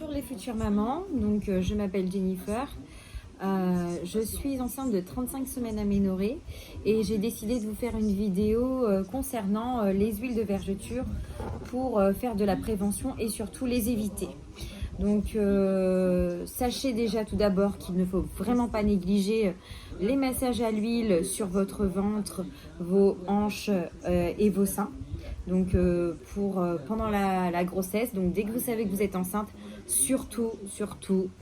Bonjour les futures mamans, donc je m'appelle Jennifer, je suis enceinte de 35 semaines aménorrhées et j'ai décidé de vous faire une vidéo concernant les huiles de vergeture pour faire de la prévention et surtout les éviter. Donc sachez déjà tout d'abord qu'il ne faut vraiment pas négliger les massages à l'huile sur votre ventre, vos hanches et vos seins. Donc pendant la grossesse, donc dès que vous savez que vous êtes enceinte, surtout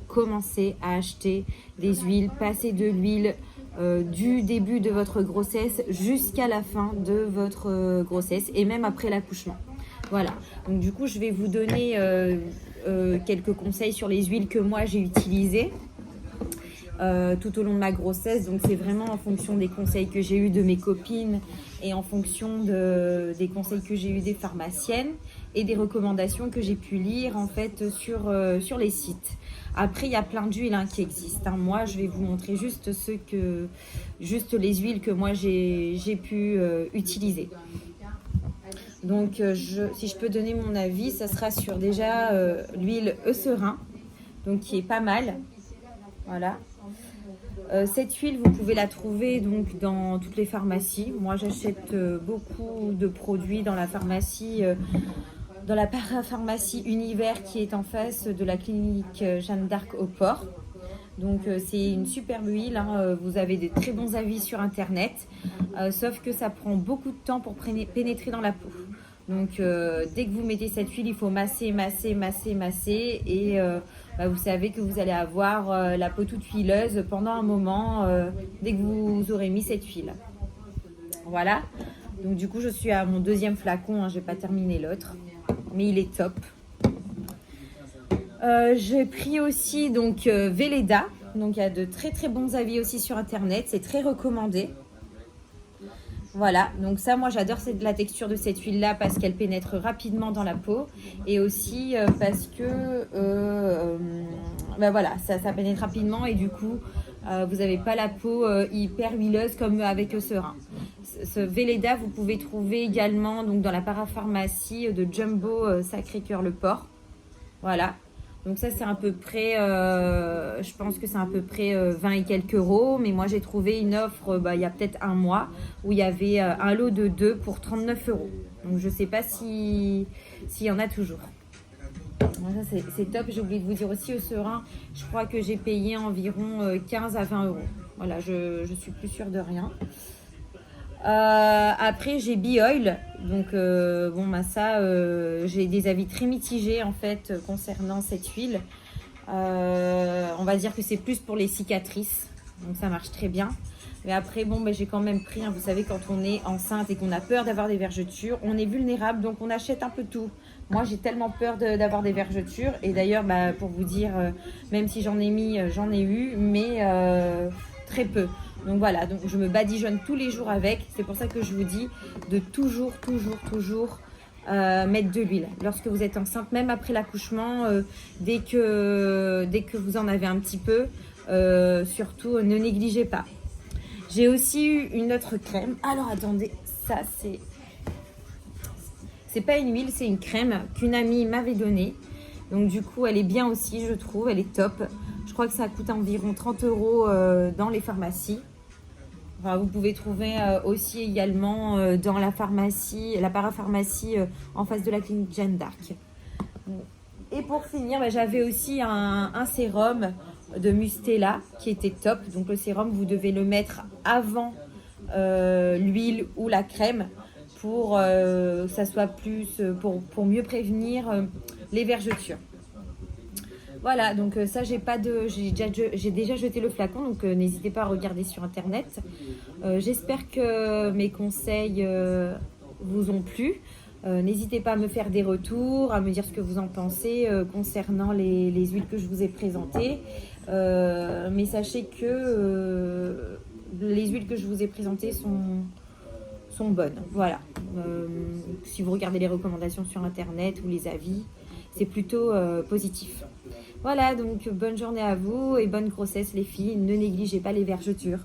commencez à acheter des huiles, passez de l'huile du début de votre grossesse jusqu'à la fin de votre grossesse et même après l'accouchement. Voilà, donc du coup je vais vous donner quelques conseils sur les huiles que moi j'ai utilisées tout au long de ma grossesse. Donc c'est vraiment en fonction des conseils que j'ai eu de mes copines et en fonction des conseils que j'ai eu des pharmaciennes et des recommandations que j'ai pu lire en fait sur les sites. Après il y a plein d'huiles qui existent. Moi je vais vous montrer juste les huiles que moi j'ai pu utiliser. Donc si je peux donner mon avis, ça sera sur déjà l'huile Eucerin, donc qui est pas mal. Voilà. Cette huile, vous pouvez la trouver donc dans toutes les pharmacies. Moi, j'achète beaucoup de produits dans la pharmacie, dans la parapharmacie Univers qui est en face de la clinique Jeanne d'Arc au Port. Donc, c'est une superbe huile. Vous avez de très bons avis sur Internet, sauf que ça prend beaucoup de temps pour pénétrer dans la peau. Donc, dès que vous mettez cette huile, il faut masser et vous savez que vous allez avoir la peau toute huileuse pendant un moment dès que vous aurez mis cette huile. Voilà. Donc, du coup, je suis à mon deuxième flacon. Je n'ai pas terminé l'autre, mais il est top. J'ai pris aussi donc Velleda. Donc, il y a de très très bons avis aussi sur Internet. C'est très recommandé. Voilà, donc ça, moi j'adore la texture de cette huile-là parce qu'elle pénètre rapidement dans la peau et aussi parce que voilà, ça pénètre rapidement et du coup, vous n'avez pas la peau hyper huileuse comme avec Eucerin. Ce Velleda, vous pouvez trouver également donc, dans la parapharmacie de Jumbo Sacré-Cœur Le Port. Voilà. Donc ça c'est à peu près, je pense que c'est à peu près 20 et quelques euros. Mais moi j'ai trouvé une offre il y a peut-être un mois où il y avait un lot de 2 pour 39 euros. Donc je ne sais pas s'il y en a toujours. Donc ça c'est top. J'ai oublié de vous dire aussi Eucerin, je crois que j'ai payé environ 15 à 20 euros. Voilà, je suis plus sûre de rien. Après j'ai Bioil, donc j'ai des avis très mitigés en fait concernant cette huile. On va dire que c'est plus pour les cicatrices, donc ça marche très bien. Mais après j'ai quand même pris, vous savez, quand on est enceinte et qu'on a peur d'avoir des vergetures, on est vulnérable, donc on achète un peu tout. Moi j'ai tellement peur d'avoir des vergetures et d'ailleurs pour vous dire, même si j'en ai mis, j'en ai eu, mais très peu. Donc voilà, donc je me badigeonne tous les jours avec. C'est pour ça que je vous dis de toujours mettre de l'huile. Lorsque vous êtes enceinte, même après l'accouchement, dès que vous en avez un petit peu, surtout ne négligez pas. J'ai aussi eu une autre crème. Alors attendez, ça c'est pas une huile, c'est une crème qu'une amie m'avait donnée. Donc du coup, elle est bien aussi, je trouve, elle est top. Je crois que ça coûte environ 30 euros dans les pharmacies. Enfin, vous pouvez trouver aussi également dans la parapharmacie en face de la clinique Jeanne d'Arc. Et pour finir, j'avais aussi un sérum de Mustela qui était top. Donc le sérum, vous devez le mettre avant l'huile ou la crème pour que ça soit plus pour mieux prévenir les vergetures. Voilà, donc ça j'ai déjà jeté le flacon, donc n'hésitez pas à regarder sur Internet. J'espère que mes conseils vous ont plu. N'hésitez pas à me faire des retours, à me dire ce que vous en pensez concernant les huiles que je vous ai présentées. Mais sachez que les huiles que je vous ai présentées sont bonnes. Voilà. Si vous regardez les recommandations sur Internet ou les avis, c'est plutôt positif. Voilà, donc bonne journée à vous et bonne grossesse les filles. Ne négligez pas les vergetures.